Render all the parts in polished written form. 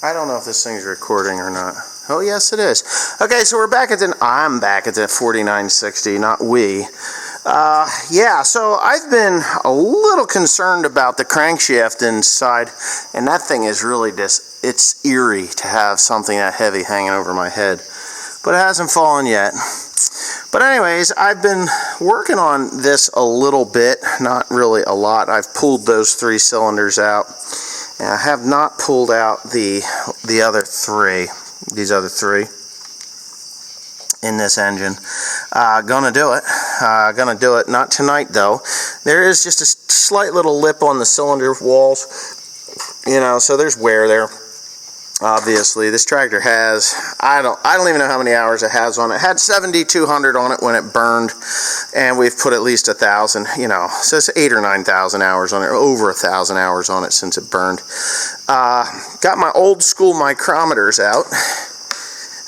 I don't know if this thing's recording or not. Oh, yes, it is. Okay, so I'm back at the 4960, not we. Yeah, so I've been a little concerned about the crankshaft inside, and that thing is really it's eerie to have something that heavy hanging over my head. But it hasn't fallen yet. But anyways, I've been working on this a little bit, not really a lot. I've pulled those 3 cylinders out, and I have not pulled out the other 3, these other 3 in this engine. Gonna do it, not tonight though. There is just a slight little lip on the cylinder walls, you know, so there's wear there. Obviously, this tractor has, I don't even know how many hours it has on it. It had 7,200 on it when it burned, and we've put at least 1,000, you know, so it's 8,000 or 9,000 hours on it, or over 1,000 hours on it since it burned. Got my old school micrometers out,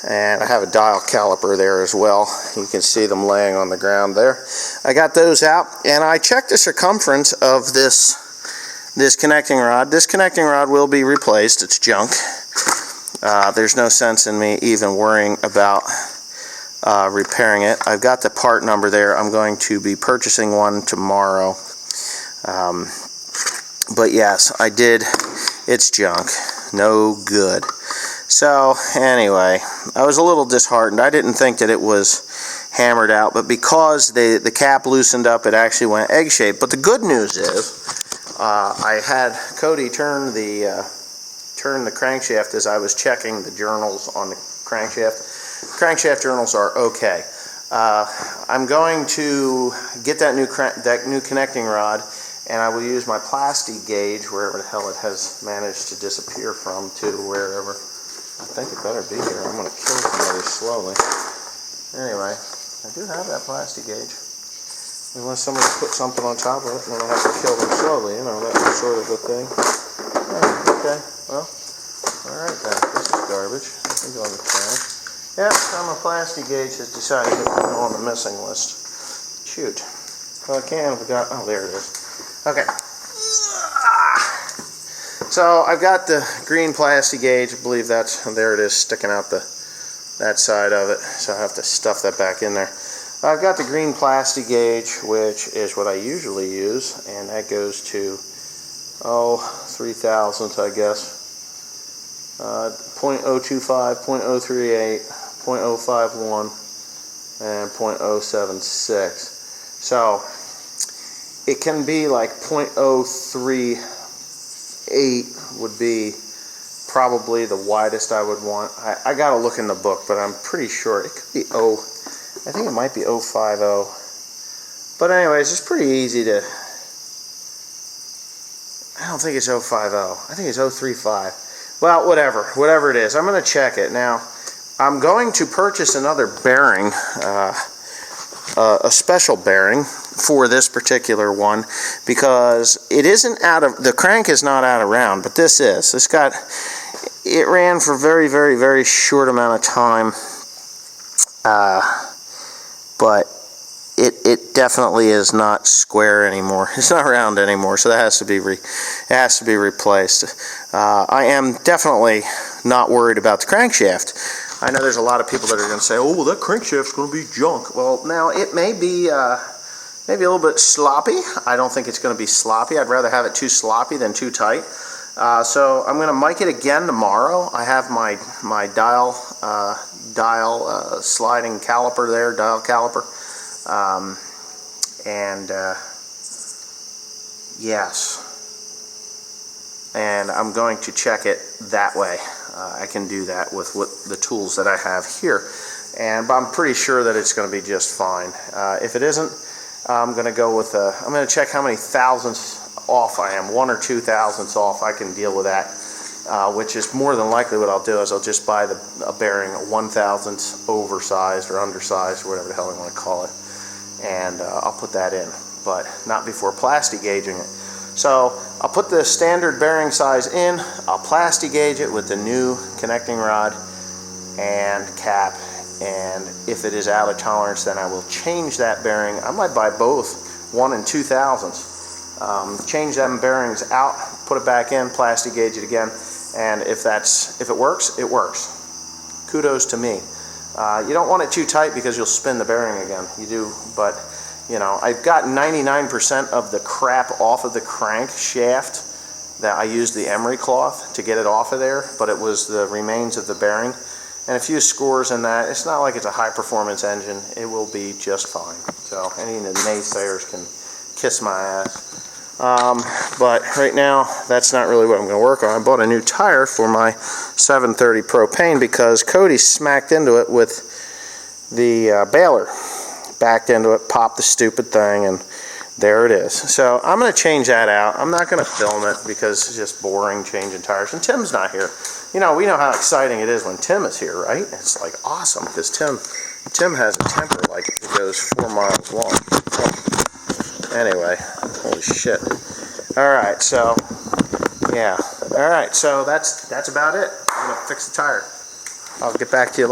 and I have a dial caliper there as well. You can see them laying on the ground there. I got those out, and I checked the circumference of this connecting rod. This connecting rod will be replaced. It's junk. There's no sense in me even worrying about repairing it. I've got the part number there. I'm going to be purchasing one tomorrow. But yes, I did. It's junk. No good. So anyway, I was a little disheartened. I didn't think that it was hammered out, but because the cap loosened up, it actually went egg-shaped. But the good news is, I had Cody turn the crankshaft as I was checking the journals on the crankshaft. Crankshaft journals are okay. I'm going to get that new connecting rod, and I will use my plastic gauge wherever the hell it has managed to disappear from to wherever. I think it better be here. I'm going to kill somebody slowly. Anyway, I do have that plastic gauge. Unless somebody put something on top of it, and then I have to kill them slowly, you know, that sort of a thing. Oh, okay, well, alright then, this is garbage. I can go in the trash. Yeah, my plastic gauge has decided to go on the missing list. Shoot. Well, I can't have got, oh, there it is. Okay. So, I've got the green plastic gauge, I believe that's, there it is, sticking out that side of it, so I have to stuff that back in there. I've got the green plastic gauge, which is what I usually use, and that goes to, 3,000th, I guess. 0.025, 0.038, 0.051, and 0.076. So, it can be like 0.038 would be probably the widest I would want. I gotta look in the book, but I'm pretty sure it could be I think it might be 050. But anyways, it's pretty easy to... I don't think it's 050. I think it's 035. Well, whatever it is. I'm going to check it. Now, I'm going to purchase another bearing, a special bearing for this particular one, because it isn't out of... The crank is not out of round, but this is. It ran for a very, very, very short amount of time. But it definitely is not square anymore. It's not round anymore, so that has to be replaced. I am definitely not worried about the crankshaft. I know there's a lot of people that are going to say, "Oh, well, that crankshaft's going to be junk." Well, now it may be maybe a little bit sloppy. I don't think it's going to be sloppy. I'd rather have it too sloppy than too tight. So I'm going to mic it again tomorrow. I have my dial sliding caliper there, dial caliper, yes, and I'm going to check it that way. I can do that with the tools that I have here, but I'm pretty sure that it's going to be just fine. If it isn't, I'm going to go with I'm going to check how many thousandths off I am, 1 or 2 thousandths off. I can deal with that. Which is more than likely what I'll do is I'll just buy a bearing 1,000th oversized or undersized, or whatever the hell I want to call it, and I'll put that in, but not before plastic gauging it. So I'll put the standard bearing size in, I'll plastic gauge it with the new connecting rod and cap, and if it is out of tolerance, then I will change that bearing. I might buy both 1 and 2 thousandths. Change them bearings out, put it back in, plastic gauge it again, And if it works, it works. Kudos to me. You don't want it too tight because you'll spin the bearing again. You do, but you know, I've got 99% of the crap off of the crank shaft. That I used the emery cloth to get it off of there, but it was the remains of the bearing and a few scores in that. It's not like it's a high performance engine. It will be just fine. So any of the naysayers can kiss my ass. But right now, that's not really what I'm going to work on. I bought a new tire for my 730 propane because Cody smacked into it with the baler. Backed into it, popped the stupid thing, and there it is. So I'm going to change that out. I'm not going to film it because it's just boring changing tires. And Tim's not here. You know, we know how exciting it is when Tim is here, right? It's like awesome because Tim has a temper like it goes 4 miles long. Anyway, holy shit. All right, so yeah. All right, so that's about it. I'm going to fix the tire. I'll get back to you later.